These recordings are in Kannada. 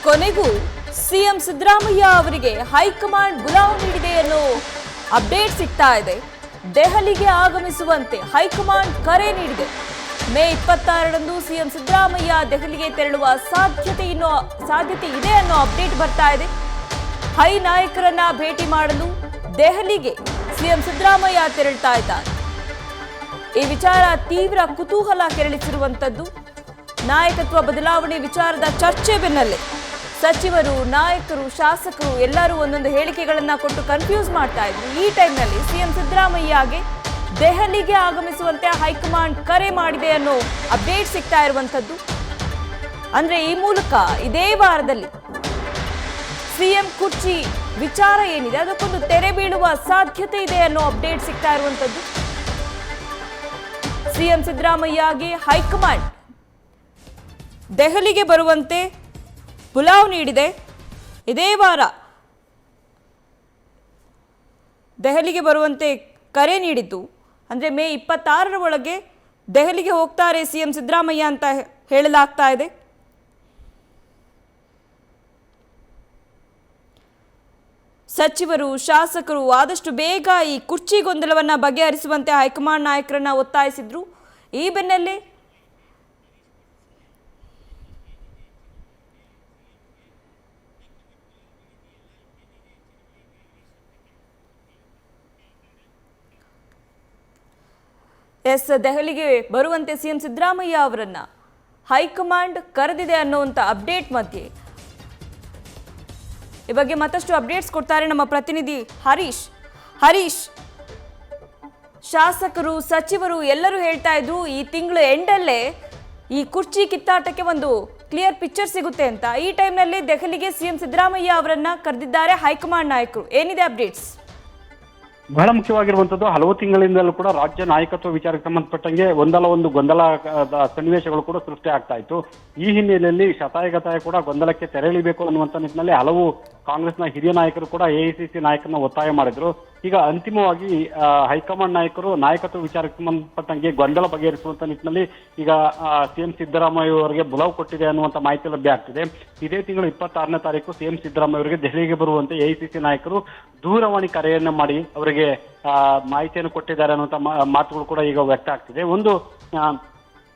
ಕೊನೆಗೂ ಸಿಎಂ ಸಿದ್ದರಾಮಯ್ಯ ಅವರಿಗೆ ಹೈಕಮಾಂಡ್ ಬುಲಾವ್ ನೀಡಿದೆ ಅನ್ನೋ ಅಪ್ಡೇಟ್ ಸಿಗ್ತಾ ಇದೆ. ದೆಹಲಿಗೆ ಆಗಮಿಸುವಂತೆ ಹೈಕಮಾಂಡ್ ಕರೆ ನೀಡಿದೆ. ಮೇ 26ರಂದು ಸಿಎಂ ಸಿದ್ದರಾಮಯ್ಯ ದೆಹಲಿಗೆ ತೆರಳುವ ಸಾಧ್ಯತೆ ಇದೆ ಅನ್ನೋ ಅಪ್ಡೇಟ್ ಬರ್ತಾ ಇದೆ. ಹೈ ನಾಯಕರನ್ನ ಭೇಟಿ ಮಾಡಲು ದೆಹಲಿಗೆ ಸಿಎಂ ಸಿದ್ದರಾಮಯ್ಯ ತೆರಳ್ತಾ ಇದ್ದಾರೆ. ಈ ವಿಚಾರ ತೀವ್ರ ಕುತೂಹಲ ಕೆರಳಿಸಿರುವಂತದ್ದು. ನಾಯಕತ್ವ ಬದಲಾವಣೆ ವಿಚಾರದ ಚರ್ಚೆ ಬೆನ್ನಲ್ಲೇ ಸಚಿವರು, ನಾಯಕರು, ಶಾಸಕರು ಎಲ್ಲರೂ ಒಂದೊಂದು ಹೇಳಿಕೆಗಳನ್ನ ಕೊಟ್ಟು ಕನ್ಫ್ಯೂಸ್ ಮಾಡ್ತಾ ಇದ್ರು. ಈ ಟೈಮ್ನಲ್ಲಿ ಸಿಎಂ ಸಿದ್ದರಾಮಯ್ಯಗೆ ದೆಹಲಿಗೆ ಆಗಮಿಸುವಂತೆ ಹೈಕಮಾಂಡ್ ಕರೆ ಮಾಡಿದೆ ಅನ್ನೋ ಅಪ್ಡೇಟ್ ಸಿಗ್ತಾ ಇರುವಂತದ್ದು. ಅಂದ್ರೆ ಈ ಮೂಲಕ ಇದೇ ವಾರದಲ್ಲಿ ಸಿಎಂ ಕುರ್ಚಿ ವಿಚಾರ ಏನಿದೆ ಅದಕ್ಕೊಂದು ತೆರೆ ಬೀಳುವ ಸಾಧ್ಯತೆ ಇದೆ ಅನ್ನೋ ಅಪ್ಡೇಟ್ ಸಿಗ್ತಾ ಇರುವಂತದ್ದು. ಸಿಎಂ ಸಿದ್ದರಾಮಯ್ಯಗೆ ಹೈಕಮಾಂಡ್ ದೆಹಲಿಗೆ ಬರುವಂತೆ ಬುಲಾವ್ ನೀಡಿದೆ. ಇದೇ ವಾರ ದೆಹಲಿಗೆ ಬರುವಂತೆ ಕರೆ ನೀಡಿದ್ದು. ಅಂದರೆ ಮೇ 26ರ ಒಳಗೆ ದೆಹಲಿಗೆ ಹೋಗ್ತಾರೆ ಸಿಎಂ ಸಿದ್ದರಾಮಯ್ಯ ಅಂತ ಹೇಳಲಾಗ್ತಾ ಇದೆ. ಸಚಿವರು, ಶಾಸಕರು ಆದಷ್ಟು ಬೇಗ ಈ ಕುರ್ಚಿ ಗೊಂದಲವನ್ನು ಬಗೆಹರಿಸುವಂತೆ ಹೈಕಮಾಂಡ್ ನಾಯಕರನ್ನ ಒತ್ತಾಯಿಸಿದ್ರು. ಈ ಬೆನ್ನಲ್ಲೇ ದೆಹಲಿಗೆ ಬರುವಂತೆ ಸಿಎಂ ಸಿದ್ದರಾಮಯ್ಯ ಅವರನ್ನ ಹೈಕಮಾಂಡ್ ಕರೆದಿದೆ ಅನ್ನುವಂಥ ಅಪ್ಡೇಟ್ ಮಧ್ಯೆ ಈ ಬಗ್ಗೆ ಮತ್ತಷ್ಟು ಅಪ್ಡೇಟ್ಸ್ ಕೊಡ್ತಾರೆ ನಮ್ಮ ಪ್ರತಿನಿಧಿ ಹರೀಶ್. ಶಾಸಕರು, ಸಚಿವರು ಎಲ್ಲರೂ ಹೇಳ್ತಾ ಇದ್ರು ಈ ತಿಂಗಳು ಎಂಡಲ್ಲೇ ಈ ಕುರ್ಚಿ ಕಿತ್ತಾಟಕ್ಕೆ ಒಂದು ಕ್ಲಿಯರ್ ಪಿಕ್ಚರ್ ಸಿಗುತ್ತೆ ಅಂತ. ಈ ಟೈಮ್ನಲ್ಲಿ ದೆಹಲಿಗೆ ಸಿಎಂ ಸಿದ್ದರಾಮಯ್ಯ ಅವರನ್ನ ಕರೆದಿದ್ದಾರೆ ಹೈಕಮಾಂಡ್ ನಾಯಕರು. ಏನಿದೆ ಅಪ್ಡೇಟ್ಸ್? ಬಹಳ ಮುಖ್ಯವಾಗಿರುವಂತದ್ದು, ಹಲವು ತಿಂಗಳಿಂದಲೂ ಕೂಡ ರಾಜ್ಯ ನಾಯಕತ್ವ ವಿಚಾರಕ್ಕೆ ಸಂಬಂಧಪಟ್ಟಂಗೆ ಒಂದಲ್ಲ ಒಂದು ಗೊಂದಲ ಸನ್ನಿವೇಶಗಳು ಕೂಡ ಸೃಷ್ಟಿ ಆಗ್ತಾ ಇತ್ತು. ಈ ಹಿನ್ನೆಲೆಯಲ್ಲಿ ಶತಾಯಗತಾಯ ಕೂಡ ಗೊಂದಲಕ್ಕೆ ತೆರಳಿಬೇಕು ಅನ್ನುವಂಥ ನಿಟ್ಟಿನಲ್ಲಿ ಹಲವು ಕಾಂಗ್ರೆಸ್ನ ಹಿರಿಯ ನಾಯಕರು ಕೂಡ ಎಐಸಿಸಿ ನಾಯಕರನ್ನ ಒತ್ತಾಯ ಮಾಡಿದ್ರು. ಈಗ ಅಂತಿಮವಾಗಿ ಹೈಕಮಾಂಡ್ ನಾಯಕರು ನಾಯಕತ್ವ ವಿಚಾರಕ್ಕೆ ಸಂಬಂಧಪಟ್ಟಂಗೆ ಗೊಂದಲ ಬಗೆಹರಿಸುವಂತ ನಿಟ್ಟಿನಲ್ಲಿ ಈಗ ಸಿಎಂ ಸಿದ್ದರಾಮಯ್ಯ ಅವರಿಗೆ ಬುಲಾವ್ ಕೊಟ್ಟಿದೆ ಅನ್ನುವಂಥ ಮಾಹಿತಿ ಲಭ್ಯ ಆಗ್ತಿದೆ. ಇದೇ ತಿಂಗಳು 26ನೇ ತಾರೀಕು ಸಿಎಂ ಸಿದ್ದರಾಮಯ್ಯ ಅವರಿಗೆ ದೆಹಲಿಗೆ ಬರುವಂತೆ ಎಐಸಿಸಿ ನಾಯಕರು ದೂರವಾಣಿ ಕರೆಯನ್ನ ಮಾಡಿ ಅವರಿಗೆ ಮಾಹಿತಿಯನ್ನು ಕೊಟ್ಟಿದ್ದಾರೆ ಅನ್ನುವಂಥ ಮಾತುಗಳು ಕೂಡ ಈಗ ವ್ಯಕ್ತ ಆಗ್ತಿದೆ.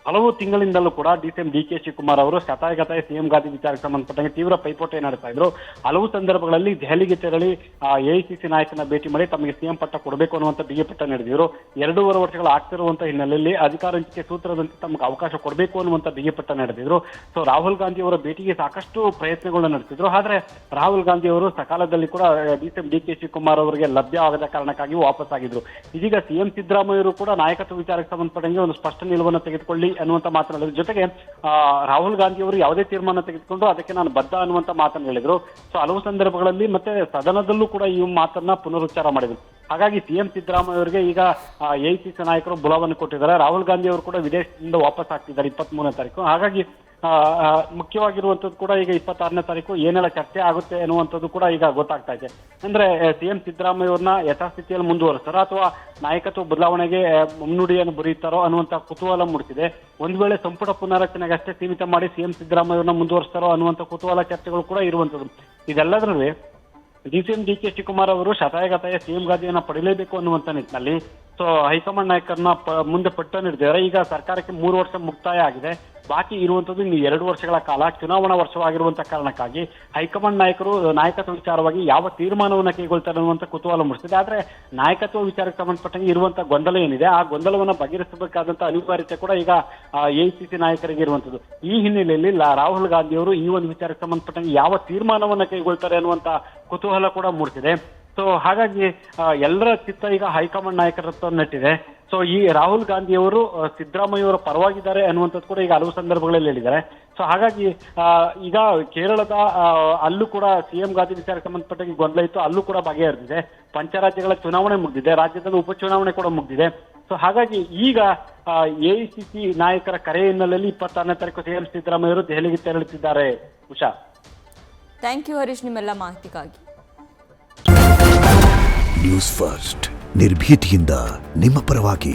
ಹಲವು ತಿಂಗಳಿಂದಲೂ ಕೂಡ ಸಿಎಂ ಡಿಕೆ ಶಿವಕುಮಾರ್ ಅವರು ಶತಾಯಗತಾಯ ಸಿಎಂ ಗಾದಿ ವಿಚಾರಕ್ಕೆ ಸಂಬಂಧಪಟ್ಟಂಗೆ ತೀವ್ರ ಪೈಪೋಟಿ ನಡೆಸ್ತಾ ಇದ್ರು. ಹಲವು ಸಂದರ್ಭಗಳಲ್ಲಿ ದೆಹಲಿಗೆ ತೆರಳಿ ಎಐಸಿಸಿ ನಾಯಕನ ಭೇಟಿ ಮಾಡಿ ತಮಗೆ ಸಿಎಂ ಪಟ್ಟ ಕೊಡಬೇಕು ಅನ್ನುವಂಥ ಬಿಗಿಪಟ್ಟ ನಡೆದಿದ್ರು. 2.5 ವರ್ಷಗಳು ಆಗ್ತಿರುವಂತ ಹಿನ್ನೆಲೆಯಲ್ಲಿ ಅಧಿಕಾರ ಹಂಚಿಕೆ ಸೂತ್ರದಂತೆ ತಮಗೆ ಅವಕಾಶ ಕೊಡಬೇಕು ಅನ್ನುವಂಥ ಬಿಗಿಪಟ್ಟ ನಡೆದಿದ್ರು. ಸೊ ರಾಹುಲ್ ಗಾಂಧಿ ಅವರ ಭೇಟಿಗೆ ಸಾಕಷ್ಟು ಪ್ರಯತ್ನಗಳನ್ನ ನಡೆಸಿದ್ರು. ಆದ್ರೆ ರಾಹುಲ್ ಗಾಂಧಿ ಅವರು ಸಕಾಲದಲ್ಲಿ ಕೂಡ ಸಿಎಂ ಡಿಕೆ ಶಿವಕುಮಾರ್ ಅವರಿಗೆ ಲಭ್ಯ ಆಗದ ಕಾರಣಕ್ಕಾಗಿ ವಾಪಸ್ ಆಗಿದ್ರು. ಇದೀಗ ಸಿಎಂ ಸಿದ್ದರಾಮಯ್ಯ ಅವರು ಕೂಡ ನಾಯಕತ್ವ ವಿಚಾರಕ್ಕೆ ಸಂಬಂಧಪಟ್ಟಂಗೆ ಒಂದು ಸ್ಪಷ್ಟ ನಿಲುವನ್ನು ತೆಗೆದುಕೊಳ್ಳಿ ಅನ್ನುವಂಥ ಮಾತನಾಡಿದ್ರು. ಜೊತೆಗೆ ರಾಹುಲ್ ಗಾಂಧಿ ಅವರು ಯಾವುದೇ ತೀರ್ಮಾನ ತೆಗೆದುಕೊಂಡು ಅದಕ್ಕೆ ನಾನು ಬದ್ಧ ಅನ್ನುವಂಥ ಮಾತನ್ನು ಹೇಳಿದ್ರು. ಸೊ ಹಲವು ಸಂದರ್ಭಗಳಲ್ಲಿ ಮತ್ತೆ ಸದನದಲ್ಲೂ ಕೂಡ ಈ ಮಾತನ್ನ ಪುನರುಚ್ಚಾರ ಮಾಡಿದ್ರು. ಹಾಗಾಗಿ ಸಿಎಂ ಸಿದ್ದರಾಮಯ್ಯ ಅವರಿಗೆ ಈಗ ಎಐಸಿಸಿ ನಾಯಕರು ಬುಲಾವನ್ನು ಕೊಟ್ಟಿದ್ದಾರೆ. ರಾಹುಲ್ ಗಾಂಧಿ ಅವರು ಕೂಡ ವಿದೇಶದಿಂದ ವಾಪಸ್ ಆಗ್ತಿದ್ದಾರೆ 23ನೇ ತಾರೀಕು. ಹಾಗಾಗಿ ಮುಖ್ಯವಾಗಿರುವಂತದ್ದು ಕೂಡ ಈಗ 26ನೇ ತಾರೀಕು ಏನೆಲ್ಲ ಚರ್ಚೆ ಆಗುತ್ತೆ ಅನ್ನುವಂಥದ್ದು ಕೂಡ ಈಗ ಗೊತ್ತಾಗ್ತಾ ಇದೆ. ಅಂದ್ರೆ ಸಿಎಂ ಸಿದ್ದರಾಮಯ್ಯ ಅವ್ರನ್ನ ಯಥಾಸ್ಥಿತಿಯಲ್ಲಿ ಮುಂದುವರಿಸ್ತಾರೋ ಅಥವಾ ನಾಯಕತ್ವ ಬದಲಾವಣೆಗೆ ಮುನ್ನುಡಿಯನ್ನು ಬರೆಯುತ್ತಾರೋ ಅನ್ನುವಂಥ ಕುತೂಹಲ ಮೂಡಿಸಿದೆ. ಒಂದ್ ವೇಳೆ ಸಂಪುಟ ಪುನರಚನೆಗೆ ಅಷ್ಟೇ ಸೀಮಿತ ಮಾಡಿ ಸಿಎಂ ಸಿದ್ದರಾಮಯ್ಯ ಅವ್ರನ್ನ ಮುಂದುವರಿಸ್ತಾರೋ ಅನ್ನುವಂಥ ಕುತೂಹಲ ಚರ್ಚೆಗಳು ಕೂಡ ಇರುವಂತದ್ದು. ಇದೆಲ್ಲದರಲ್ಲಿ ಸಿಎಂ ಡಿಕೆ ಶಿವಕುಮಾರ್ ಅವರು ಶತಾಯಗತಾಯ ಸಿಎಂ ಗಾದಿಯನ್ನ ಪಡೆಯಲೇಬೇಕು ಅನ್ನುವಂಥ ನಿಟ್ಟಿನಲ್ಲಿ ಹೈಕಮಾಂಡ್ ನಾಯಕರನ್ನ ಮುಂದೆ ಪಟ್ಟು ನೀಡಿದ್ದಾರೆ. ಈಗ ಸರ್ಕಾರಕ್ಕೆ 3 ವರ್ಷ ಮುಕ್ತಾಯ ಆಗಿದೆ. ಬಾಕಿ ಇರುವಂತದ್ದು ಇನ್ನು 2 ವರ್ಷಗಳ ಕಾಲ ಚುನಾವಣಾ ವರ್ಷವಾಗಿರುವಂತಹ ಕಾರಣಕ್ಕಾಗಿ ಹೈಕಮಾಂಡ್ ನಾಯಕರು ನಾಯಕತ್ವ ವಿಚಾರವಾಗಿ ಯಾವ ತೀರ್ಮಾನವನ್ನ ಕೈಗೊಳ್ತಾರೆ ಅನ್ನುವಂಥ ಕುತೂಹಲ ಮೂಡಿಸಿದೆ. ಆದ್ರೆ ನಾಯಕತ್ವ ವಿಚಾರಕ್ಕೆ ಸಂಬಂಧಪಟ್ಟಂಗೆ ಇರುವಂತಹ ಗೊಂದಲ ಏನಿದೆ ಆ ಗೊಂದಲವನ್ನ ಬಗೆಹರಿಸಬೇಕಾದಂತ ಅನಿವಾರ್ಯತೆ ಕೂಡ ಈಗ ಎಐಸಿಸಿ ನಾಯಕರಿಗೆ ಇರುವಂತದ್ದು. ಈ ಹಿನ್ನೆಲೆಯಲ್ಲಿ ರಾಹುಲ್ ಗಾಂಧಿ ಅವರು ಈ ಒಂದು ವಿಚಾರಕ್ಕೆ ಸಂಬಂಧಪಟ್ಟಂಗೆ ಯಾವ ತೀರ್ಮಾನವನ್ನ ಕೈಗೊಳ್ತಾರೆ ಅನ್ನುವಂತ ಕುತೂಹಲ ಕೂಡ ಮೂಡಿಸಿದೆ. ಸೊ ಹಾಗಾಗಿ ಎಲ್ಲರ ಚಿತ್ತ ಈಗ ಹೈಕಮಾಂಡ್ ನಾಯಕರತ್ತ ನೆಟ್ಟಿದೆ. ಸೊ ಈ ರಾಹುಲ್ ಗಾಂಧಿ ಅವರು ಸಿದ್ದರಾಮಯ್ಯ ಅವರ ಪರವಾಗಿದ್ದಾರೆ ಅನ್ನುವಂಥದ್ದು ಕೂಡ ಈಗ ಹಲವು ಸಂದರ್ಭಗಳಲ್ಲಿ ಹೇಳಿದ್ದಾರೆ. ಸೊ ಹಾಗಾಗಿ ಈಗ ಕೇರಳದ ಅಲ್ಲೂ ಕೂಡ ಸಿಎಂ ಗಾದಿ ವಿಚಾರಕ್ಕೆ ಸಂಬಂಧಪಟ್ಟ ಗೊಂದಲ ಇತ್ತು, ಅಲ್ಲೂ ಕೂಡ ಬಗೆಹರಿದಿದೆ. ಪಂಚರಾಜ್ಯಗಳ ಚುನಾವಣೆ ಮುಗಿದಿದೆ, ರಾಜ್ಯದಲ್ಲಿ ಉಪಚುನಾವಣೆ ಕೂಡ ಮುಗಿದಿದೆ. ಸೊ ಹಾಗಾಗಿ ಈಗ ಎಐಸಿಸಿ ನಾಯಕರ ಕರೆ ಹಿನ್ನೆಲೆಯಲ್ಲಿ 26ನೇ ತಾರೀಕು ಸಿಎಂ ಸಿದ್ದರಾಮಯ್ಯ ಅವರು ದೆಹಲಿಗೆ ತೆರಳುತ್ತಿದ್ದಾರೆ. ಉಷಾ, ಥ್ಯಾಂಕ್ ಯು ಹರೀಶ್ ನಿಮ್ಮೆಲ್ಲ ಮಾಹಿತಿಗಾಗಿ. ನ್ಯೂಸ್ ಫಸ್ಟ್ ನಿರ್ಭೀತಿಯಿಂದ ನಿಮ್ಮ ಪರವಾಗಿ.